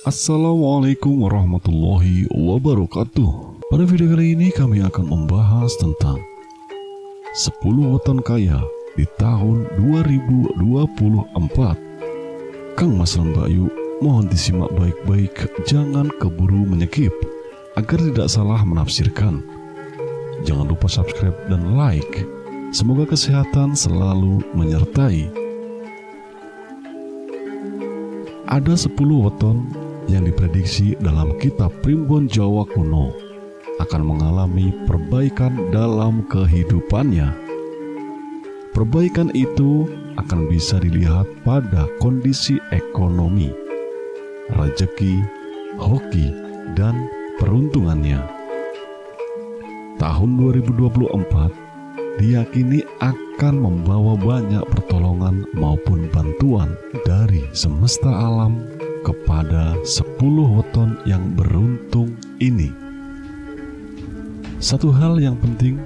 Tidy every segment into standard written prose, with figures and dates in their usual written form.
Assalamualaikum warahmatullahi wabarakatuh. Pada video kali ini kami akan membahas tentang 10 weton kaya di tahun 2024. Kang Mas dan Mbak Yu, mohon disimak baik-baik, jangan keburu menyekip agar tidak salah menafsirkan. Jangan lupa subscribe dan like. Semoga kesehatan selalu menyertai. Ada 10 weton yang diprediksi dalam kitab Primbon Jawa kuno akan mengalami perbaikan dalam kehidupannya. Perbaikan itu akan bisa dilihat pada kondisi ekonomi, rezeki, hoki, dan peruntungannya. Tahun 2024 diyakini akan membawa banyak pertolongan maupun bantuan dari semesta alam kepada 10 weton yang beruntung ini. Satu hal yang penting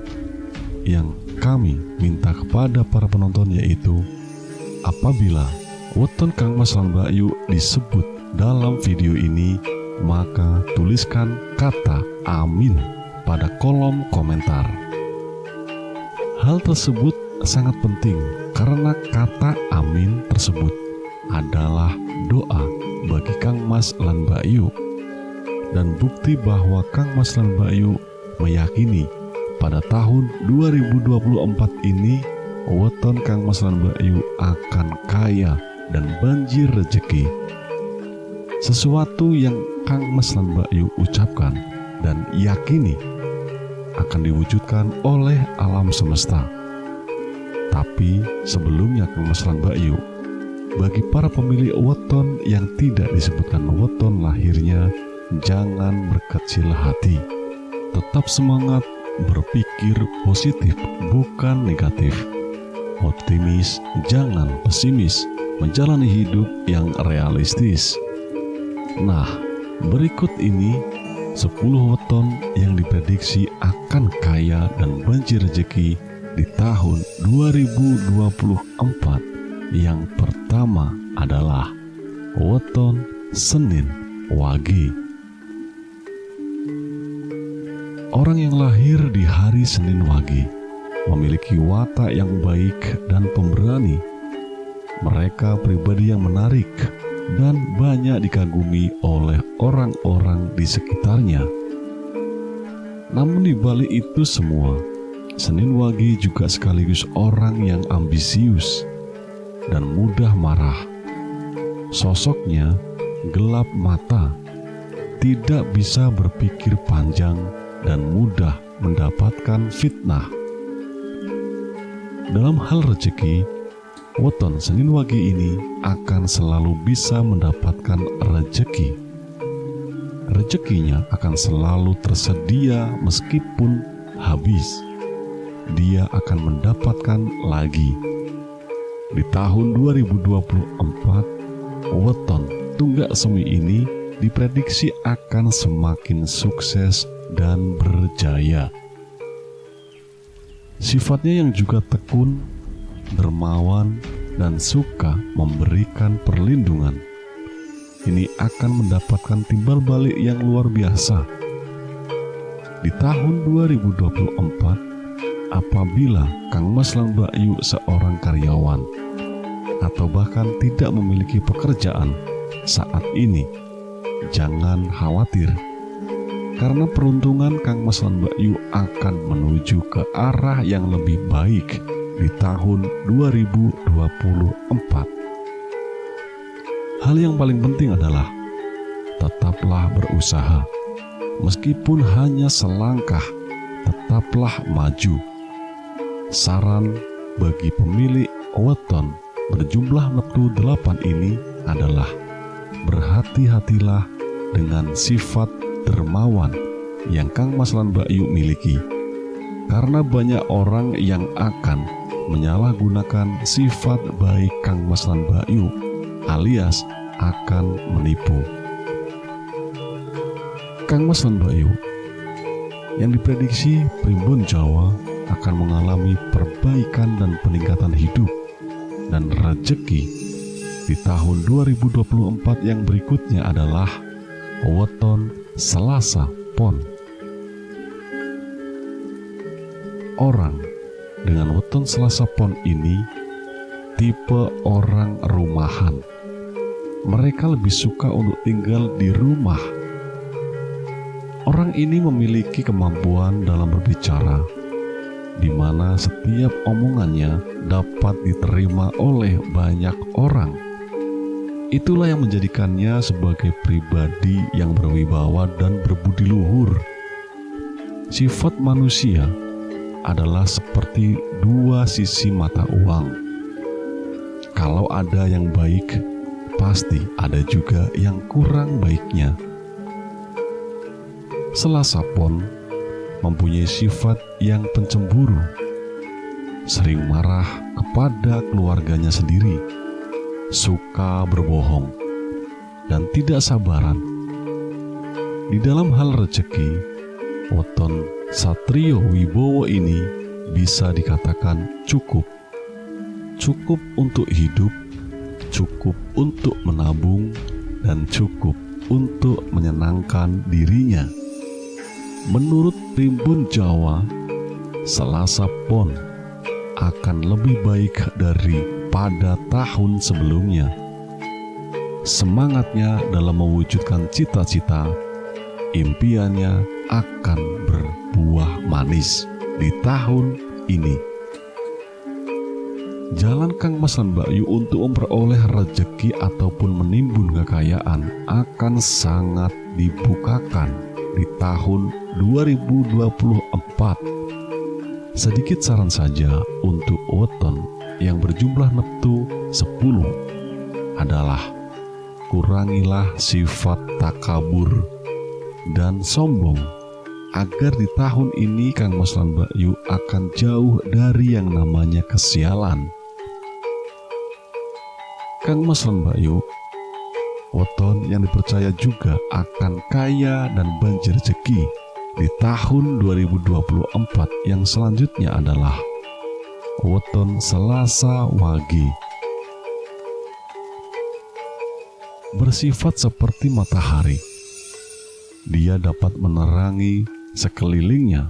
yang kami minta kepada para penonton yaitu apabila weton Kang Mas dan Mbak Yu disebut dalam video ini, maka tuliskan kata amin pada kolom komentar. Hal tersebut sangat penting karena kata amin tersebut adalah doa bagi Kang Mas dan Mbak Yu, dan bukti bahwa Kang Mas dan Mbak Yu meyakini pada tahun 2024 ini weton Kang Mas dan Mbak Yu akan kaya dan banjir rezeki. Sesuatu yang Kang Mas dan Mbak Yu ucapkan dan yakini akan diwujudkan oleh alam semesta. Tapi sebelumnya Kang Mas dan Mbak Yu, bagi para pemilik weton yang tidak disebutkan weton lahirnya, jangan berkecil hati. Tetap semangat, berpikir positif, bukan negatif. Optimis, jangan pesimis, menjalani hidup yang realistis. Nah, berikut ini 10 weton yang diprediksi akan kaya dan banjir rezeki di tahun 2024. Yang pertama adalah weton Senin Wage. Orang yang lahir di hari Senin Wage memiliki watak yang baik dan pemberani. Mereka pribadi yang menarik dan banyak dikagumi oleh orang-orang di sekitarnya. Namun di balik itu semua, Senin Wage juga sekaligus orang yang ambisius dan mudah marah. Sosoknya gelap mata, tidak bisa berpikir panjang, dan mudah mendapatkan fitnah. Dalam hal rezeki, weton Senin Wage ini akan selalu bisa mendapatkan rezeki. Rezekinya akan selalu tersedia meskipun habis. Dia akan mendapatkan lagi. Di tahun 2024, weton Tunggak Semi ini diprediksi akan semakin sukses dan berjaya. Sifatnya yang juga tekun, dermawan, dan suka memberikan perlindungan, ini akan mendapatkan timbal balik yang luar biasa. Di tahun 2024, apabila Kang Mas dan Mbak Yu seorang karyawan atau bahkan tidak memiliki pekerjaan saat ini, jangan khawatir, karena peruntungan Kang Mas dan Mbak Yu akan menuju ke arah yang lebih baik di tahun 2024. Hal yang paling penting adalah tetaplah berusaha. Meskipun hanya selangkah, tetaplah maju. Saran bagi pemilik weton berjumlah neptu 8 ini adalah berhati-hatilah dengan sifat dermawan yang Kang Mas dan Mbak Yu miliki, karena banyak orang yang akan menyalahgunakan sifat baik Kang Mas dan Mbak Yu, alias akan menipu. Kang Mas dan Mbak Yu yang diprediksi Primbon Jawa akan mengalami perbaikan dan peningkatan hidup dan rezeki di tahun 2024 yang berikutnya adalah weton Selasa Pon. Orang dengan weton Selasa Pon ini tipe orang rumahan. Mereka lebih suka untuk tinggal di rumah. Orang ini memiliki kemampuan dalam berbicara, di mana setiap omongannya dapat diterima oleh banyak orang. Itulah yang menjadikannya sebagai pribadi yang berwibawa dan berbudi luhur. Sifat manusia adalah seperti dua sisi mata uang. Kalau ada yang baik, pasti ada juga yang kurang baiknya. Selasa Pon mempunyai sifat yang pencemburu, sering marah kepada keluarganya sendiri, suka berbohong, dan tidak sabaran. Di dalam hal rezeki, weton Satrio Wibowo ini bisa dikatakan cukup. Cukup untuk hidup, cukup untuk menabung, dan cukup untuk menyenangkan dirinya. Menurut Primbon Jawa, Selasa Pon akan lebih baik daripada tahun sebelumnya. Semangatnya dalam mewujudkan cita-cita, impiannya akan berbuah manis di tahun ini. Jalan Kang Mas lan Mbak Yu untuk memperoleh rezeki ataupun menimbun kekayaan akan sangat dibukakan di tahun 2024. Sedikit saran saja untuk weton yang berjumlah neptu 10 adalah kurangilah sifat takabur dan sombong, agar di tahun ini Kang Mas lan Mbak Yu akan jauh dari yang namanya kesialan. Kang Mas lan Mbak Yu, weton yang dipercaya juga akan kaya dan banjir rezeki di tahun 2024 yang selanjutnya adalah weton Selasa Wage. Bersifat seperti matahari, dia dapat menerangi sekelilingnya.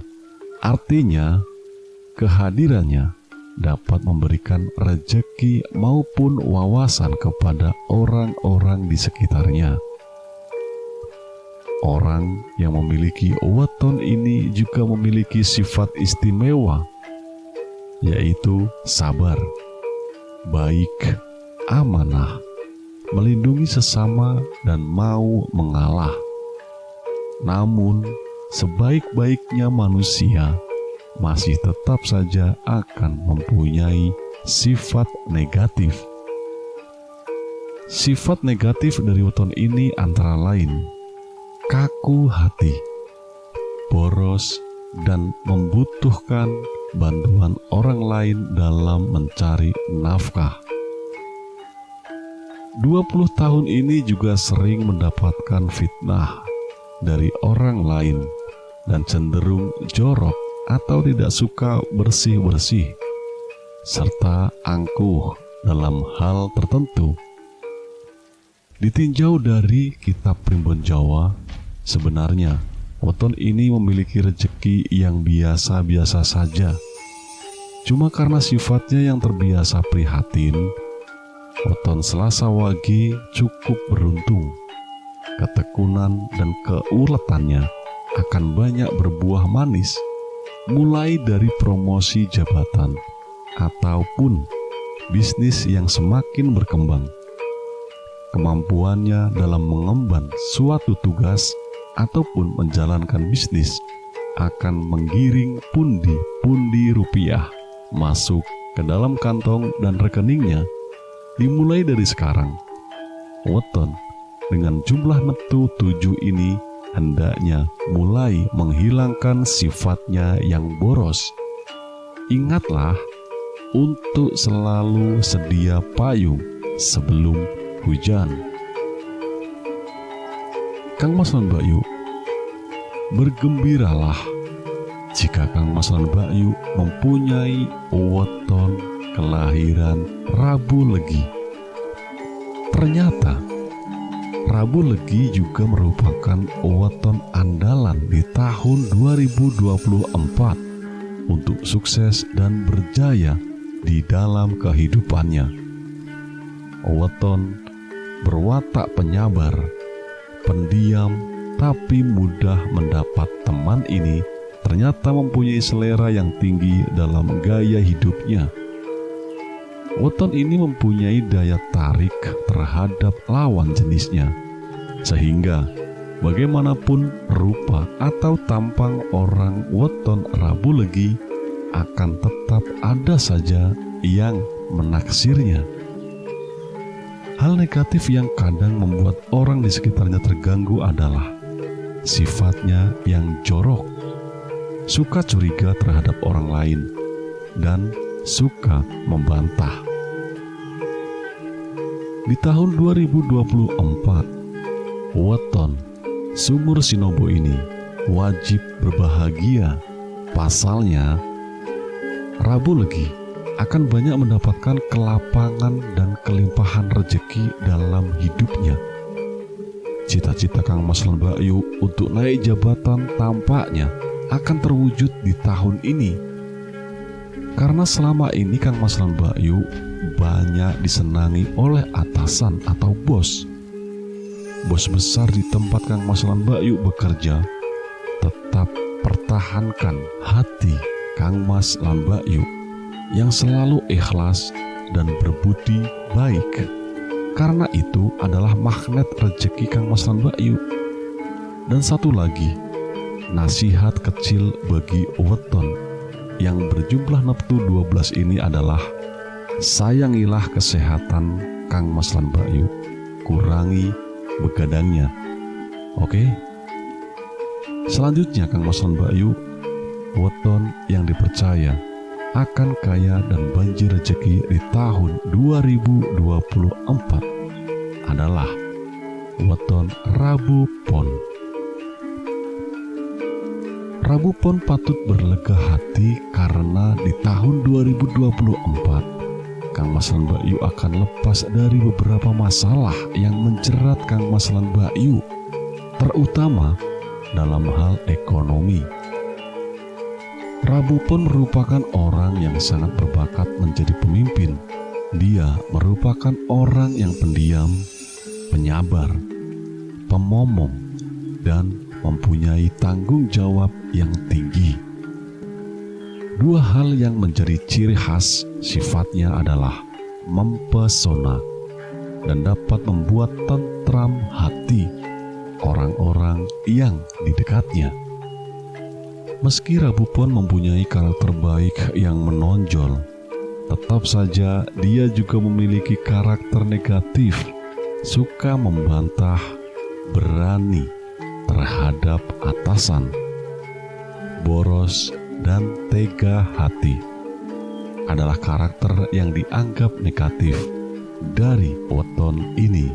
Artinya, kehadirannya dapat memberikan rezeki maupun wawasan kepada orang-orang di sekitarnya. Orang yang memiliki weton ini juga memiliki sifat istimewa, yaitu sabar, baik, amanah, melindungi sesama, dan mau mengalah. Namun, sebaik-baiknya manusia masih tetap saja akan mempunyai sifat negatif. Sifat negatif dari weton ini antara lain kaku hati, boros, dan membutuhkan bantuan orang lain dalam mencari nafkah. 20 tahun ini juga sering mendapatkan fitnah dari orang lain dan cenderung jorok atau tidak suka bersih-bersih, serta angkuh dalam hal tertentu. Ditinjau dari kitab Primbon Jawa, sebenarnya weton ini memiliki rezeki yang biasa-biasa saja. Cuma karena sifatnya yang terbiasa prihatin, weton Selasa Wage cukup beruntung. Ketekunan dan keuletannya akan banyak berbuah manis, mulai dari promosi jabatan ataupun bisnis yang semakin berkembang. Kemampuannya dalam mengemban suatu tugas ataupun menjalankan bisnis akan menggiring pundi-pundi rupiah masuk ke dalam kantong dan rekeningnya dimulai dari sekarang. Weton dengan jumlah neptu 7 ini hendaknya mulai menghilangkan sifatnya yang boros. Ingatlah untuk selalu sedia payung sebelum hujan. Kang Mas lan Mbak Yu, bergembiralah jika Kang Mas lan Mbak Yu mempunyai weton kelahiran Rabu Legi. Ternyata Rabu Legi juga merupakan weton andalan di tahun 2024 untuk sukses dan berjaya di dalam kehidupannya. Weton berwatak penyabar, pendiam, tapi mudah mendapat teman ini ternyata mempunyai selera yang tinggi dalam gaya hidupnya. Weton ini mempunyai daya tarik terhadap lawan jenisnya, sehingga bagaimanapun rupa atau tampang orang weton Rabu Legi akan tetap ada saja yang menaksirnya. Hal negatif yang kadang membuat orang di sekitarnya terganggu adalah sifatnya yang jorok, suka curiga terhadap orang lain, dan suka membantah. Di tahun 2024, weton Sumur Sinobo ini wajib berbahagia. Pasalnya, Rabu Legi akan banyak mendapatkan kelapangan dan kelimpahan rezeki dalam hidupnya. Cita-cita Kang Mas lan Mbak Yu untuk naik jabatan tampaknya akan terwujud di tahun ini. Karena selama ini Kang Mas lan Mbak Yu banyak disenangi oleh atasan atau bos. Bos besar di tempat Kang Mas lan Mbak Yu bekerja tetap pertahankan hati Kang Mas lan Mbak Yu yang selalu ikhlas dan berbudi baik. Karena itu adalah magnet rezeki Kang Mas lan Mbak Yu. Dan satu lagi, nasihat kecil bagi weton yang berjumlah neptu 12 ini adalah sayangilah kesehatan Kang Mas lan Mbak Yu, kurangi begadangnya. Oke? Selanjutnya Kang Mas lan Mbak Yu, weton yang dipercaya akan kaya dan banjir rezeki di tahun 2024 adalah weton Rabu Pon. Rabu Pon patut berlega hati karena di tahun 2024 Kang Mas lan Mbak Yu akan lepas dari beberapa masalah yang menjerat Kang Mas lan Mbak Yu, terutama dalam hal ekonomi. Rabu Pon merupakan orang yang sangat berbakat menjadi pemimpin. Dia merupakan orang yang pendiam, penyabar, pemomong, dan mempunyai tanggung jawab yang tinggi. Dua hal yang menjadi ciri khas sifatnya adalah mempesona dan dapat membuat tentram hati orang-orang yang di dekatnya. Meski Rabu Pon mempunyai karakter baik yang menonjol, tetap saja dia juga memiliki karakter negatif, suka membantah, berani terhadap atasan, boros, dan tega hati adalah karakter yang dianggap negatif dari weton ini.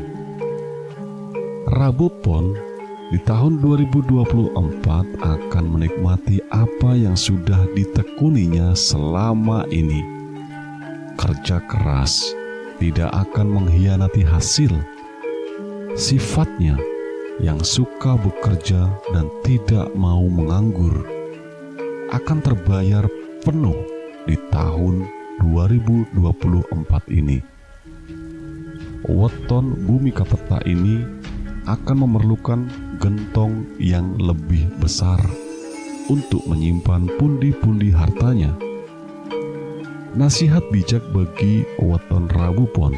Rabu Pon di tahun 2024 akan menikmati apa yang sudah ditekuninya selama ini. Kerja keras, tidak akan mengkhianati hasil. Sifatnya yang suka bekerja dan tidak mau menganggur akan terbayar penuh di tahun 2024 ini. Weton Bumi Kapeta ini akan memerlukan gentong yang lebih besar untuk menyimpan pundi-pundi hartanya. Nasihat bijak bagi weton Rabu Pon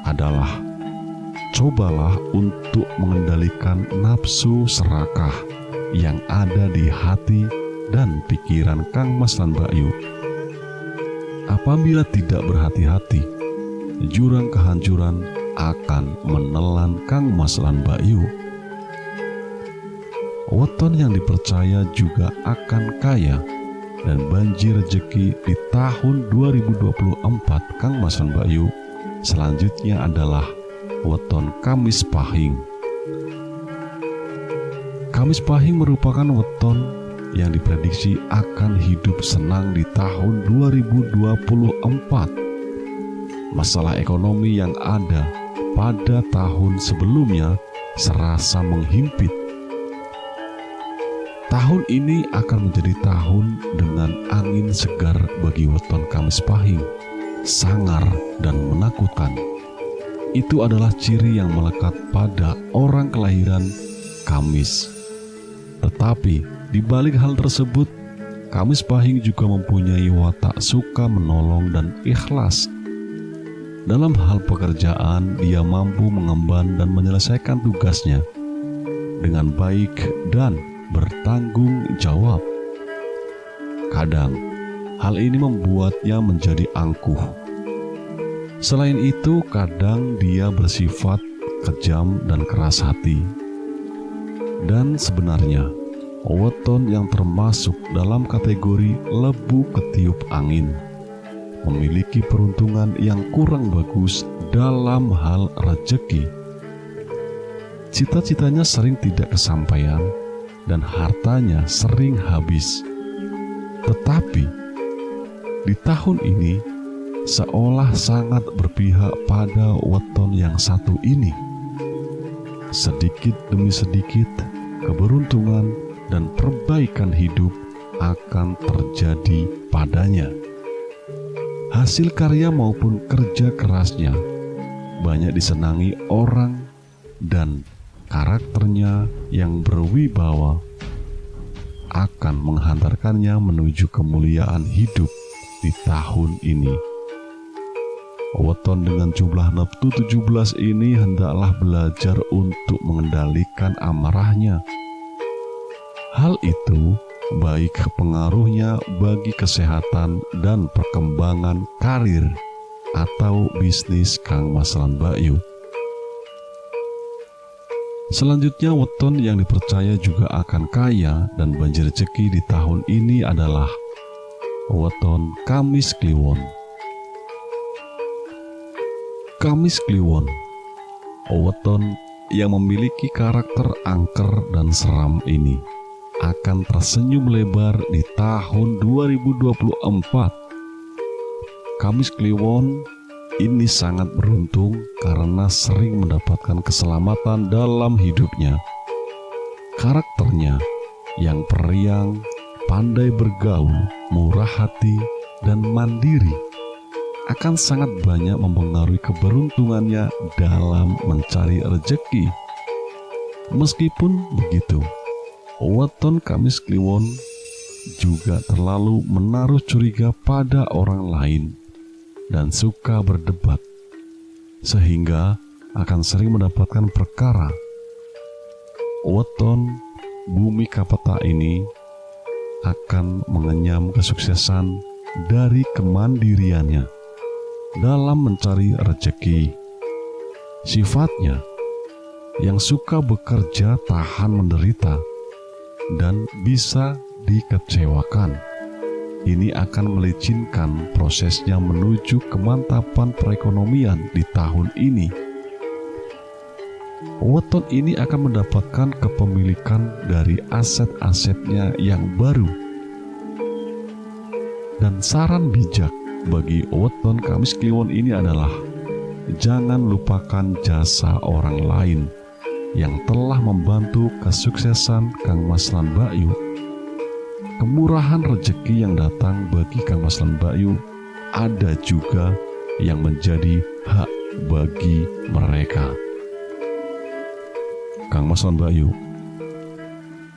adalah cobalah untuk mengendalikan nafsu serakah yang ada di hati dan pikiran Kang Mas lan Mbak Yu. Apabila tidak berhati-hati, jurang kehancuran akan menelan Kang Mas lan Mbak Yu. Weton yang dipercaya juga akan kaya dan banjir rezeki di tahun 2024 Kang Mas lan Mbak Yu. Selanjutnya adalah weton Kamis Pahing. Kamis Pahing merupakan weton yang diprediksi akan hidup senang di tahun 2024. Masalah ekonomi yang ada pada tahun sebelumnya serasa menghimpit. Tahun ini akan menjadi tahun dengan angin segar bagi weton Kamis Pahing, sangar dan menakutkan. Itu adalah ciri yang melekat pada orang kelahiran Kamis. Tetapi di balik hal tersebut, Kamis Pahing juga mempunyai watak suka menolong dan ikhlas. Dalam hal pekerjaan, dia mampu mengemban dan menyelesaikan tugasnya dengan baik dan bertanggung jawab. Kadang, hal ini membuatnya menjadi angkuh. Selain itu, kadang dia bersifat kejam dan keras hati. Dan sebenarnya, weton yang termasuk dalam kategori lebu ketiup angin memiliki peruntungan yang kurang bagus dalam hal rezeki. Cita-citanya sering tidak kesampaian dan hartanya sering habis. Tetapi di tahun ini seolah sangat berpihak pada weton yang satu ini. Sedikit demi sedikit, keberuntungan dan perbaikan hidup akan terjadi padanya. Hasil karya maupun kerja kerasnya banyak disenangi orang dan karakternya yang berwibawa akan menghantarkannya menuju kemuliaan hidup di tahun ini. Weton dengan jumlah neptu 17 ini hendaklah belajar untuk mengendalikan amarahnya. Hal itu baik pengaruhnya bagi kesehatan dan perkembangan karir atau bisnis Kang Mas lan Mbak Yu. Selanjutnya, weton yang dipercaya juga akan kaya dan banjir rezeki di tahun ini adalah weton Kamis Kliwon. Kamis Kliwon, weton yang memiliki karakter angker dan seram ini akan tersenyum lebar di tahun 2024. Kamis Kliwon ini sangat beruntung karena sering mendapatkan keselamatan dalam hidupnya. Karakternya yang periang, pandai bergaul, murah hati, dan mandiri akan sangat banyak mempengaruhi keberuntungannya dalam mencari rezeki. Meskipun begitu, weton Kamis Kliwon juga terlalu menaruh curiga pada orang lain dan suka berdebat, sehingga akan sering mendapatkan perkara. Weton bumi kapeta ini akan mengenyam kesuksesan dari kemandiriannya dalam mencari rezeki. Sifatnya yang suka bekerja tahan menderita dan bisa dikecewakan. Ini akan melicinkan prosesnya menuju kemantapan perekonomian di tahun ini. Weton ini akan mendapatkan kepemilikan dari aset-asetnya yang baru. Dan saran bijak bagi weton Kamis Kliwon ini adalah jangan lupakan jasa orang lain yang telah membantu kesuksesan Kang Mas lan Mbak Yu. Kemurahan rezeki yang datang bagi Kang Mas lan Mbak Yu ada juga yang menjadi hak bagi mereka. Kang Mas lan Mbak Yu,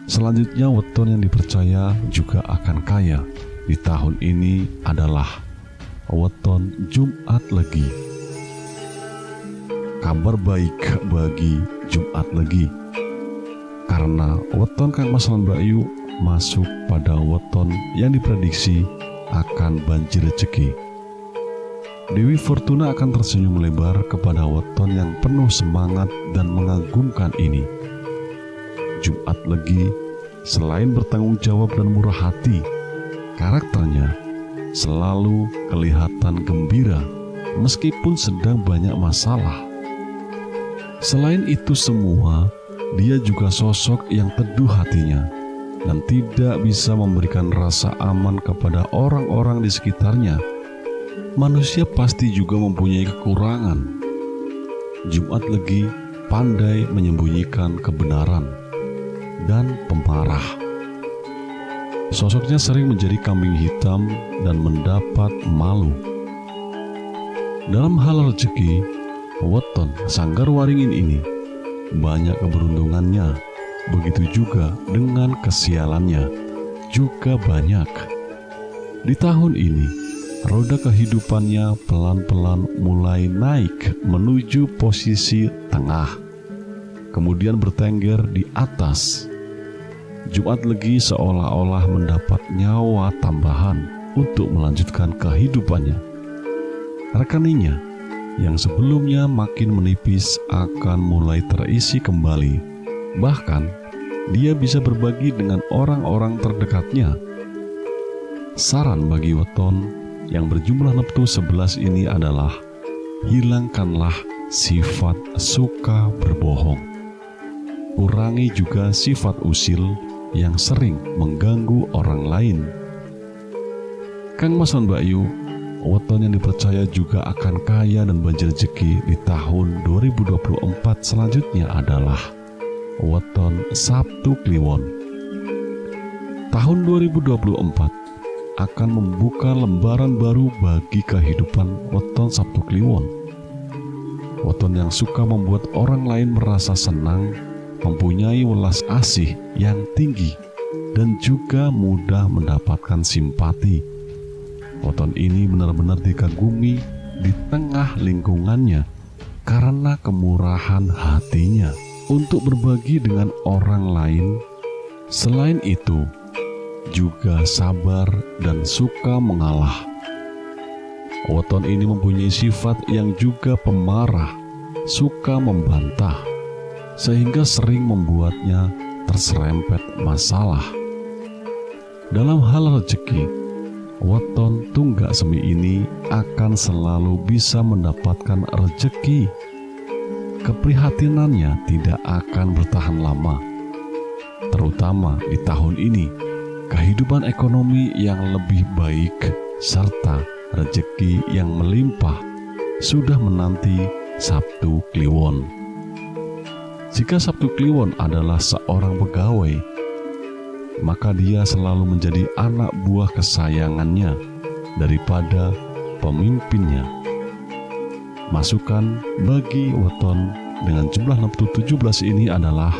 selanjutnya weton yang dipercaya juga akan kaya di tahun ini adalah weton Jumat Legi. Kabar baik bagi Jumat Legi, karena weton Kang Mas lan Mbak Yu masuk pada weton yang diprediksi akan banjir rezeki. Dewi Fortuna akan tersenyum lebar kepada weton yang penuh semangat dan mengagumkan ini. Jumat Legi selain bertanggung jawab dan murah hati, karakternya selalu kelihatan gembira meskipun sedang banyak masalah. Selain itu semua, dia juga sosok yang teduh hatinya dan tidak bisa memberikan rasa aman kepada orang-orang di sekitarnya. Manusia pasti juga mempunyai kekurangan. Jumat Legi pandai menyembunyikan kebenaran dan pemarah. Sosoknya sering menjadi kambing hitam dan mendapat malu. Dalam hal rezeki, weton Sanggarwaringin ini banyak keberuntungannya, begitu juga dengan kesialannya juga banyak. Di tahun ini, roda kehidupannya pelan-pelan mulai naik menuju posisi tengah, kemudian bertengger di atas. Jumat Legi seolah-olah mendapat nyawa tambahan untuk melanjutkan kehidupannya. Rekeningnya yang sebelumnya makin menipis akan mulai terisi kembali. Bahkan dia bisa berbagi dengan orang-orang terdekatnya. Saran bagi weton yang berjumlah neptu 11 ini adalah hilangkanlah sifat suka berbohong. Kurangi juga sifat usil yang sering mengganggu orang lain. Kang Mas lan Mbak Yu, weton yang dipercaya juga akan kaya dan banjir rezeki di tahun 2024 selanjutnya adalah weton Sabtu Kliwon. Tahun 2024 akan membuka lembaran baru bagi kehidupan weton Sabtu Kliwon. Weton yang suka membuat orang lain merasa senang, mempunyai welas asih yang tinggi, dan juga mudah mendapatkan simpati. Weton ini benar-benar dikagumi di tengah lingkungannya karena kemurahan hatinya untuk berbagi dengan orang lain. Selain itu, juga sabar dan suka mengalah. Weton ini mempunyai sifat yang juga pemarah, suka membantah, sehingga sering membuatnya terserempet masalah. Dalam hal rezeki, weton Tunggak Semi ini akan selalu bisa mendapatkan rezeki. Keprihatinannya tidak akan bertahan lama, terutama di tahun ini. Kehidupan ekonomi yang lebih baik serta rezeki yang melimpah sudah menanti Sabtu Kliwon. Jika Sabtu Kliwon adalah seorang pegawai, maka dia selalu menjadi anak buah kesayangannya daripada pemimpinnya. Masukan bagi weton dengan jumlah neptu 17 ini adalah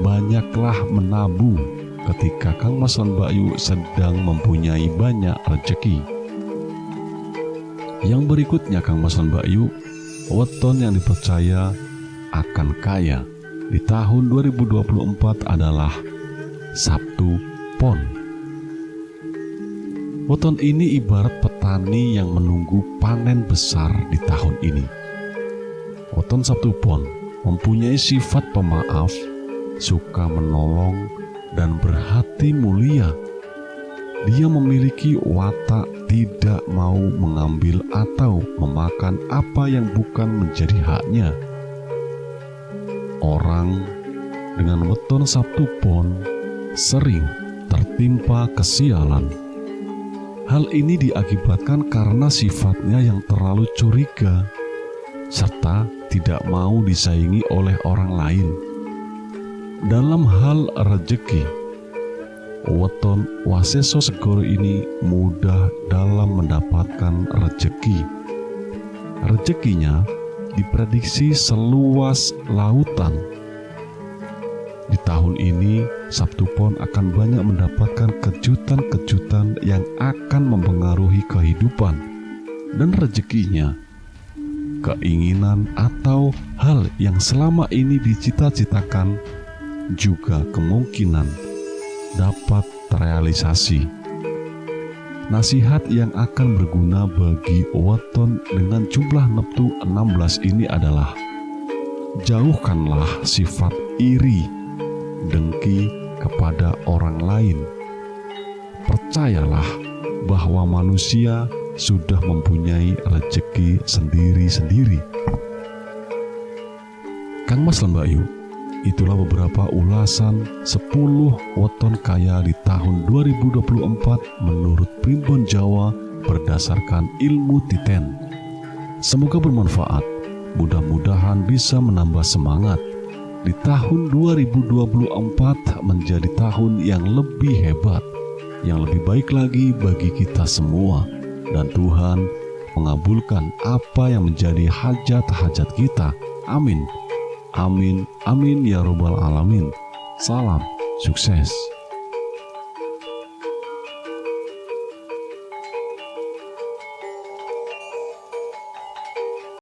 banyaklah menabung ketika Kang Mas lan Mbak Yu sedang mempunyai banyak rezeki. Yang berikutnya Kang Mas lan Mbak Yu, weton yang dipercaya akan kaya di tahun 2024 adalah Sabtu Pon. Weton ini ibarat petani yang menunggu panen besar di tahun ini. Weton Sabtu Pon mempunyai sifat pemaaf, suka menolong, dan berhati mulia. Dia memiliki watak tidak mau mengambil atau memakan apa yang bukan menjadi haknya. Orang dengan weton Sabtu Pon sering tertimpa kesialan. Hal ini diakibatkan karena sifatnya yang terlalu curiga serta tidak mau disaingi oleh orang lain. Dalam hal rezeki, weton Waseso Segoro ini mudah dalam mendapatkan rezeki. Rezekinya diprediksi seluas lautan. Di tahun ini, Sabtu Pon akan banyak mendapatkan kejutan-kejutan yang akan mempengaruhi kehidupan dan rezekinya. Keinginan atau hal yang selama ini dicita-citakan juga kemungkinan dapat terrealisasi. Nasihat yang akan berguna bagi weton dengan jumlah neptu 16 ini adalah jauhkanlah sifat iri, dengki kepada orang lain. Percayalah bahwa manusia sudah mempunyai rezeki sendiri-sendiri. Kang Mas lan Mbak Yu, itulah beberapa ulasan 10 weton kaya di tahun 2024 menurut Primbon Jawa berdasarkan ilmu Titen. Semoga bermanfaat mudah-mudahan bisa menambah semangat di tahun 2024 menjadi tahun yang lebih hebat, yang lebih baik lagi bagi kita semua. Dan Tuhan mengabulkan apa yang menjadi hajat-hajat kita. Amin. Amin. Amin ya robbal alamin. Salam sukses.